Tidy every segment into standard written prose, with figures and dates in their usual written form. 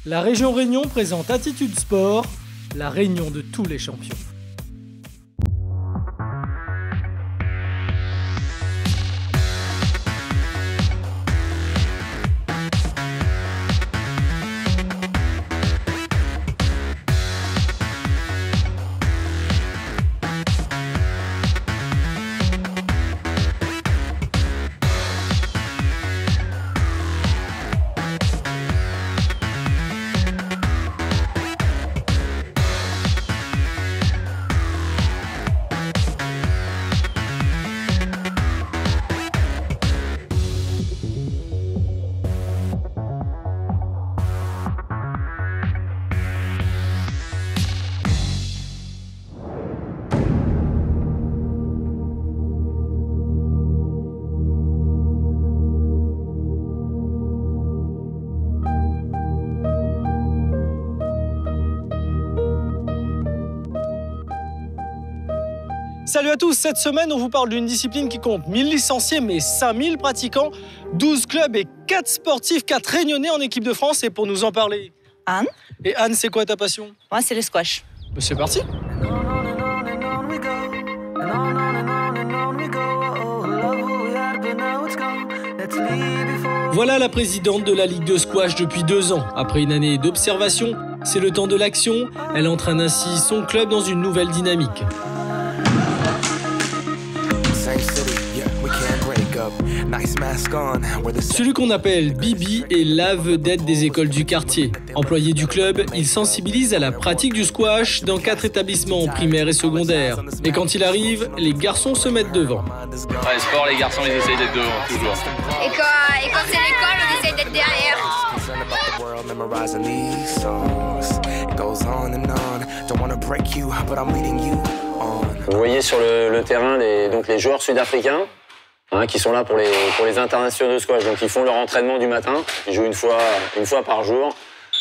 La région Réunion présente Attitude Sport, la réunion de tous les champions. Salut à tous, cette semaine on vous parle d'une discipline qui compte 1000 licenciés mais 5000 pratiquants, 12 clubs et 4 sportifs, 4 réunionnais en équipe de France. Et pour nous en parler, Anne. Et Anne, c'est quoi ta passion? Moi, c'est le squash. C'est parti. Voilà la présidente de la Ligue de squash depuis 2 ans. Après une année d'observation, c'est le temps de l'action. Elle entraîne ainsi son club dans une nouvelle dynamique. Celui qu'on appelle Bibi est la vedette des écoles du quartier. Employé du club, il sensibilise à la pratique du squash dans 4 établissements primaires et secondaires. Et quand il arrive, les garçons se mettent devant. Ouais, sport, les garçons, ils essayent d'être devant, toujours. Et quand c'est l'école, on essaye d'être derrière. Vous voyez sur le terrain les joueurs sud-africains qui sont là pour les internationaux de squash. Donc ils font leur entraînement du matin, ils jouent une fois par jour,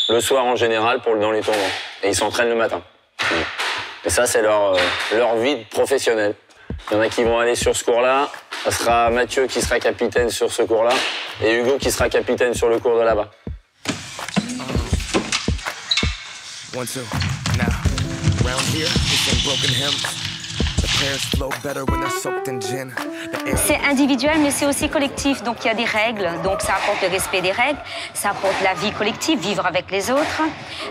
le soir en général dans les tournois. Et ils s'entraînent le matin. Et ça, c'est leur vie professionnelle. Il y en a qui vont aller sur ce cours-là. Ça sera Mathieu qui sera capitaine sur ce cours-là et Hugo qui sera capitaine sur le cours de là-bas. C'est individuel, mais c'est aussi collectif. Donc il y a des règles. Donc ça apporte le respect des règles, ça apporte la vie collective, vivre avec les autres,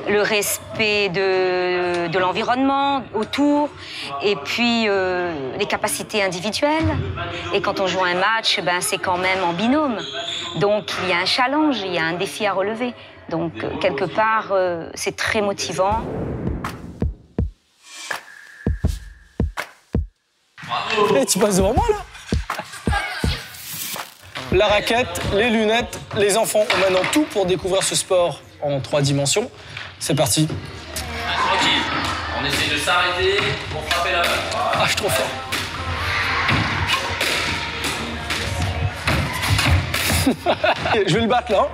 le respect de l'environnement autour, et puis les capacités individuelles. Et quand on joue un match, c'est quand même en binôme. Donc il y a un challenge, il y a un défi à relever. Donc quelque part, c'est très motivant. Hey, tu passes devant moi là? La raquette, les lunettes, les enfants ont maintenant tout pour découvrir ce sport en 3 dimensions. C'est parti. Tranquille, on essaie de s'arrêter pour frapper la balle. Ah, je suis trop fort. Je vais le battre là.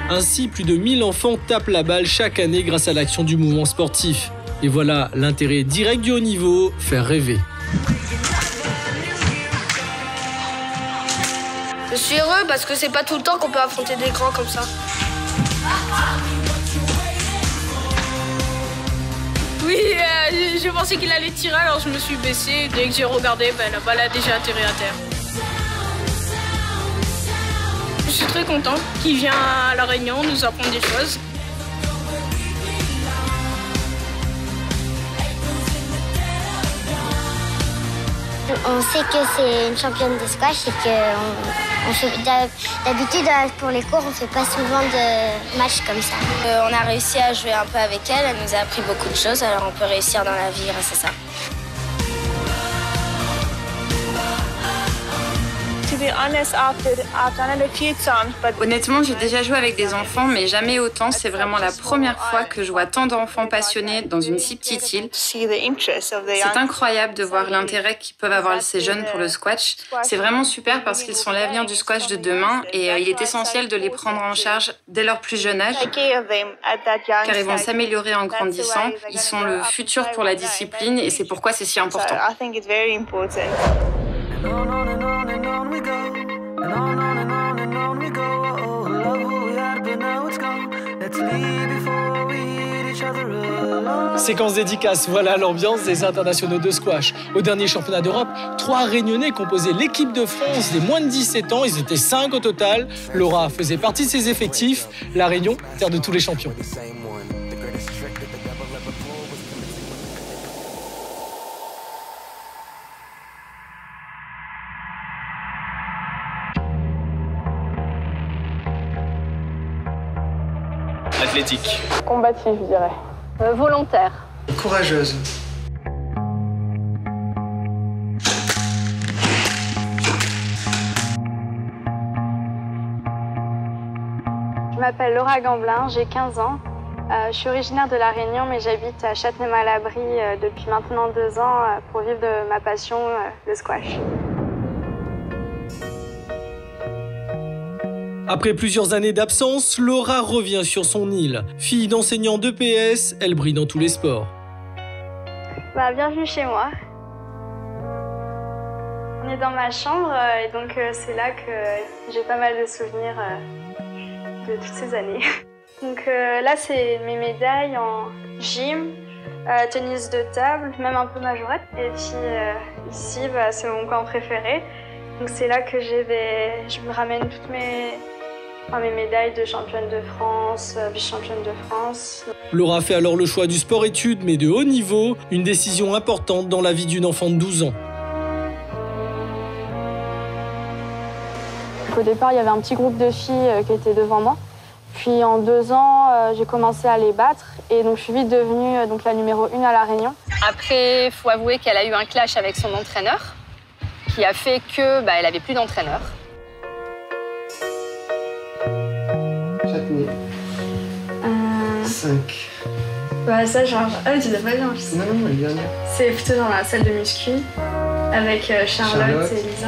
Ainsi, plus de 1000 enfants tapent la balle chaque année grâce à l'action du mouvement sportif. Et voilà l'intérêt direct du haut niveau, faire rêver. Je suis heureux parce que c'est pas tout le temps qu'on peut affronter des grands comme ça. Oui, je pensais qu'il allait tirer, alors je me suis baissée. Dès que j'ai regardé, la balle a déjà atterri à terre. Je suis très content qu'il vient à La Réunion nous apprendre des choses. On sait que c'est une championne de squash et que d'habitude pour les cours on fait pas souvent de matchs comme ça. On a réussi à jouer un peu avec elle, elle nous a appris beaucoup de choses, alors on peut réussir dans la vie grâce à ça. Honnêtement, j'ai déjà joué avec des enfants, mais jamais autant. C'est vraiment la première fois que je vois tant d'enfants passionnés dans une si petite île. C'est incroyable de voir l'intérêt qu'ils peuvent avoir ces jeunes pour le squash. C'est vraiment super parce qu'ils sont l'avenir du squash de demain et il est essentiel de les prendre en charge dès leur plus jeune âge, car ils vont s'améliorer en grandissant. Ils sont le futur pour la discipline et c'est pourquoi c'est si important. Séquence dédicace, voilà l'ambiance des internationaux de squash. Au dernier championnat d'Europe, 3 Réunionnais composaient l'équipe de France des moins de 17 ans. Ils étaient 5 au total. Laura faisait partie de ses effectifs. La Réunion, terre de tous les champions. Athlétique. Combatif, je dirais. Volontaire. Courageuse. Je m'appelle Laura Gamblin, j'ai 15 ans. Je suis originaire de La Réunion, mais j'habite à Châtenay-Malabry depuis maintenant 2 ans pour vivre de ma passion, le squash. Après plusieurs années d'absence, Laura revient sur son île. Fille d'enseignant d'EPS, elle brille dans tous les sports. Bienvenue chez moi. On est dans ma chambre et donc c'est là que j'ai pas mal de souvenirs de toutes ces années. Donc là, c'est mes médailles en gym, tennis de table, même un peu majorette. Et puis ici, c'est mon camp préféré. Donc c'est là que je me ramène toutes mes médailles de championne de France, vice-championne de France. Laura fait alors le choix du sport-études, mais de haut niveau, une décision importante dans la vie d'une enfant de 12 ans. Au départ, il y avait un petit groupe de filles qui étaient devant moi. Puis en 2 ans, j'ai commencé à les battre et donc je suis vite devenue la numéro 1 à La Réunion. Après, il faut avouer qu'elle a eu un clash avec son entraîneur qui a fait qu'elle n'avait plus d'entraîneur. Châtenay. 5. Ça, genre... Ah, tu l'as pas bien. Non, elle est bien. C'est plutôt dans la salle de muscu avec Charlotte et Lisa.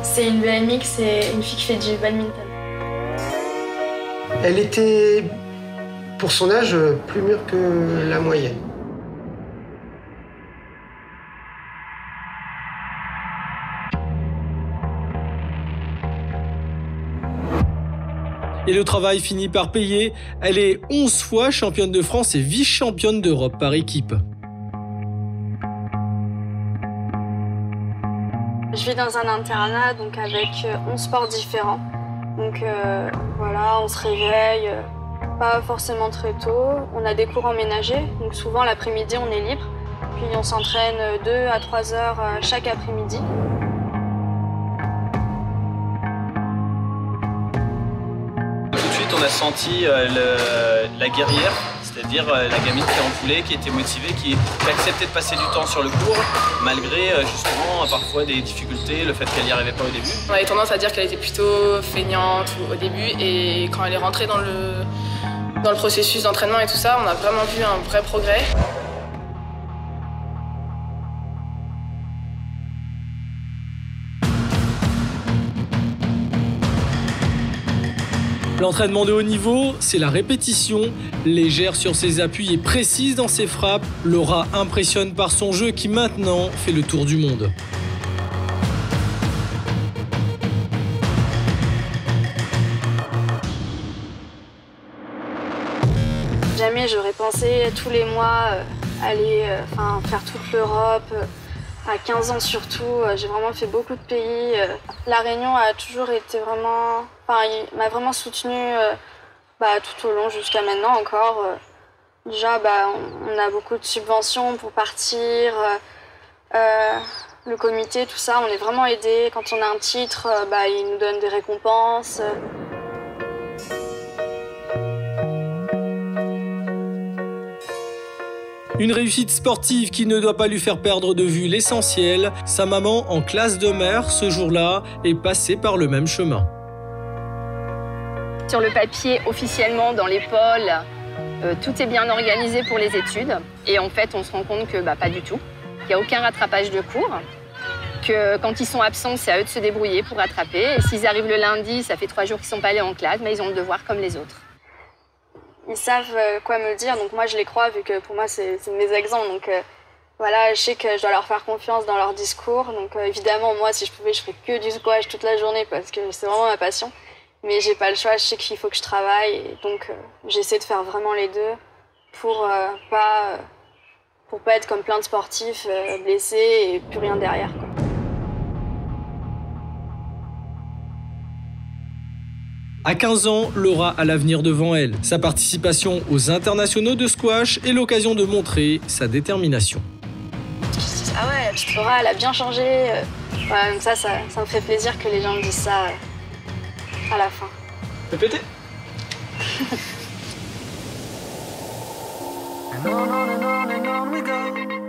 C'est une BMX, c'est une fille qui fait du badminton. Elle était, pour son âge, plus mûre que la moyenne. Et le travail finit par payer. Elle est 11 fois championne de France et vice-championne d'Europe par équipe. Je vis dans un internat donc avec 11 sports différents. Donc voilà, on se réveille pas forcément très tôt. On a des cours emménagés, donc souvent l'après-midi on est libre. Puis on s'entraîne 2 à 3 heures chaque après-midi. On a senti la guerrière, c'est-à-dire la gamine qui est enfoulée, qui était motivée, qui acceptait de passer du temps sur le cours, malgré justement parfois des difficultés, le fait qu'elle n'y arrivait pas au début. On avait tendance à dire qu'elle était plutôt feignante au début, et quand elle est rentrée dans le processus d'entraînement et tout ça, on a vraiment vu un vrai progrès. L'entraînement de haut niveau, c'est la répétition. Légère sur ses appuis et précise dans ses frappes, Laura impressionne par son jeu qui maintenant fait le tour du monde. Jamais j'aurais pensé tous les mois aller faire toute l'Europe. À 15 ans surtout, j'ai vraiment fait beaucoup de pays. La Réunion a toujours été vraiment... il m'a vraiment soutenue tout au long jusqu'à maintenant encore. Déjà, on a beaucoup de subventions pour partir. Le comité, tout ça, on est vraiment aidés. Quand on a un titre, ils nous donnent des récompenses. Une réussite sportive qui ne doit pas lui faire perdre de vue l'essentiel. Sa maman, en classe de mer, ce jour-là, est passée par le même chemin. Sur le papier, officiellement, dans les pôles, tout est bien organisé pour les études. Et en fait, on se rend compte que pas du tout. Il n'y a aucun rattrapage de cours. Que quand ils sont absents, c'est à eux de se débrouiller pour rattraper. Et s'ils arrivent le lundi, ça fait 3 jours qu'ils ne sont pas allés en classe, mais ils ont le devoir comme les autres. Ils savent quoi me dire, donc moi je les crois vu que pour moi c'est mes exemples. Donc je sais que je dois leur faire confiance dans leur discours. Donc évidemment, moi si je pouvais, je ferais que du squash toute la journée parce que c'est vraiment ma passion. Mais j'ai pas le choix, je sais qu'il faut que je travaille. Et donc, j'essaie de faire vraiment les deux pour pas être comme plein de sportifs blessés et plus rien derrière, quoi. À 15 ans, Laura a l'avenir devant elle. Sa participation aux internationaux de squash est l'occasion de montrer sa détermination. Ah ouais, Laura, elle a bien changé. Ouais, donc ça me fait plaisir que les gens me disent ça à la fin. Fais péter.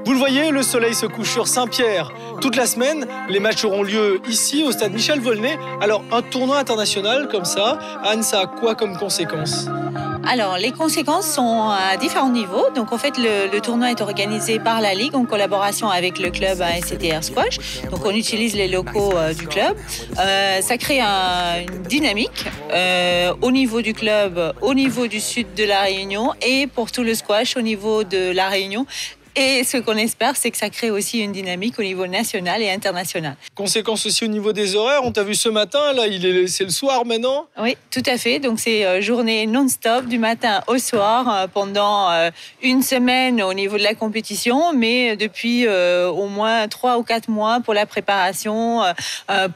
Vous le voyez, le soleil se couche sur Saint-Pierre. Toute la semaine, les matchs auront lieu ici, au stade Michel Volnay. Alors, un tournoi international comme ça, Anne, ça a quoi comme conséquences ? Alors, les conséquences sont à différents niveaux. Donc, en fait, le tournoi est organisé par la Ligue en collaboration avec le club ASCTR Squash. Donc, on utilise les locaux du club. Ça crée une dynamique au niveau du club, au niveau du sud de la Réunion et pour tout le squash au niveau de la Réunion. Et ce qu'on espère, c'est que ça crée aussi une dynamique au niveau national et international. Conséquence aussi au niveau des horaires. On t'a vu ce matin, là, c'est le soir maintenant ? Oui, tout à fait. Donc, c'est journée non-stop du matin au soir pendant une semaine au niveau de la compétition, mais depuis au moins 3 ou 4 mois pour la préparation,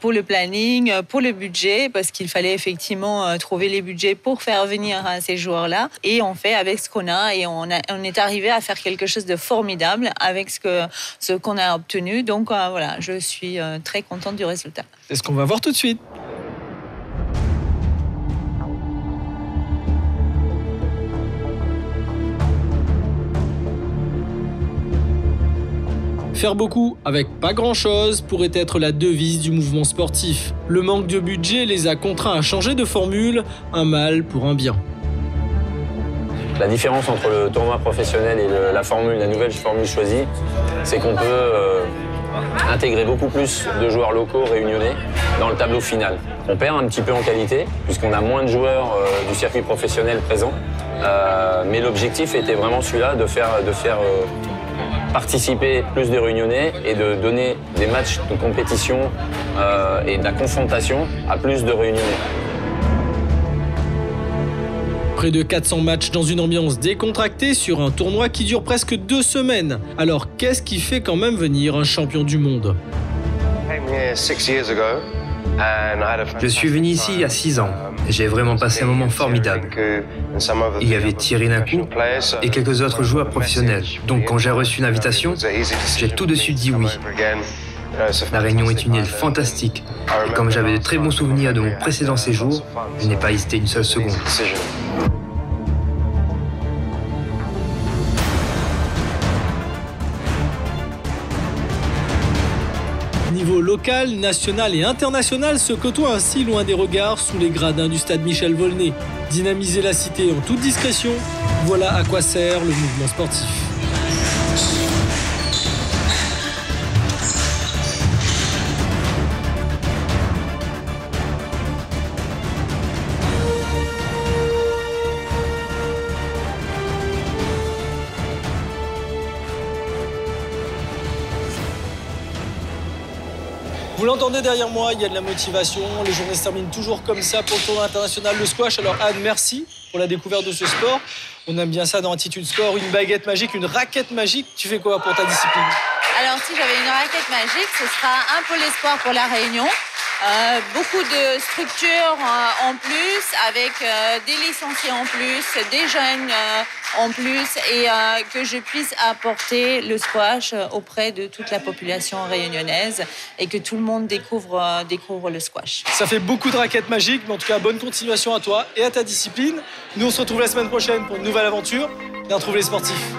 pour le planning, pour le budget, parce qu'il fallait effectivement trouver les budgets pour faire venir ces joueurs-là. Et on fait avec ce qu'on a et on est arrivé à faire quelque chose de formidable avec ce qu'on a obtenu. Donc voilà, je suis très contente du résultat. C'est ce qu'on va voir tout de suite. Faire beaucoup avec pas grand-chose pourrait être la devise du mouvement sportif. Le manque de budget les a contraints à changer de formule, un mal pour un bien. La différence entre le tournoi professionnel et la nouvelle formule choisie, c'est qu'on peut intégrer beaucoup plus de joueurs locaux réunionnais dans le tableau final. On perd un petit peu en qualité, puisqu'on a moins de joueurs du circuit professionnel présents. Mais l'objectif était vraiment celui-là, de faire participer plus de Réunionnais et de donner des matchs de compétition et de la confrontation à plus de Réunionnais. Près de 400 matchs dans une ambiance décontractée sur un tournoi qui dure presque 2 semaines. Alors qu'est-ce qui fait quand même venir un champion du monde ? Je suis venu ici il y a 6 ans et j'ai vraiment passé un moment formidable. Il y avait Thierry Nakou et quelques autres joueurs professionnels. Donc quand j'ai reçu l'invitation, j'ai tout de suite dit oui. La Réunion est une île fantastique et comme j'avais de très bons souvenirs de mon précédent séjour, je n'ai pas hésité une seule seconde. Niveau local, national et international se côtoient ainsi loin des regards sous les gradins du stade Michel Volnay. Dynamiser la cité en toute discrétion, voilà à quoi sert le mouvement sportif. Vous l'entendez derrière moi, il y a de la motivation. Les journées se terminent toujours comme ça pour le tournoi international de squash. Alors Anne, merci pour la découverte de ce sport. On aime bien ça dans Attitude Sport, une baguette magique, une raquette magique. Tu fais quoi pour ta discipline ? Alors si j'avais une raquette magique, ce sera un pôle espoir pour la Réunion. Beaucoup de structures en plus, avec des licenciés en plus, des jeunes en plus, et que je puisse apporter le squash auprès de toute la population réunionnaise et que tout le monde découvre le squash. Ça fait beaucoup de raquettes magiques, mais en tout cas, bonne continuation à toi et à ta discipline. Nous, on se retrouve la semaine prochaine pour une nouvelle aventure. Bien trouver les sportifs.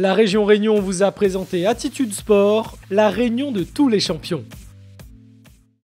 La région Réunion vous a présenté Attitude Sport, la réunion de tous les champions.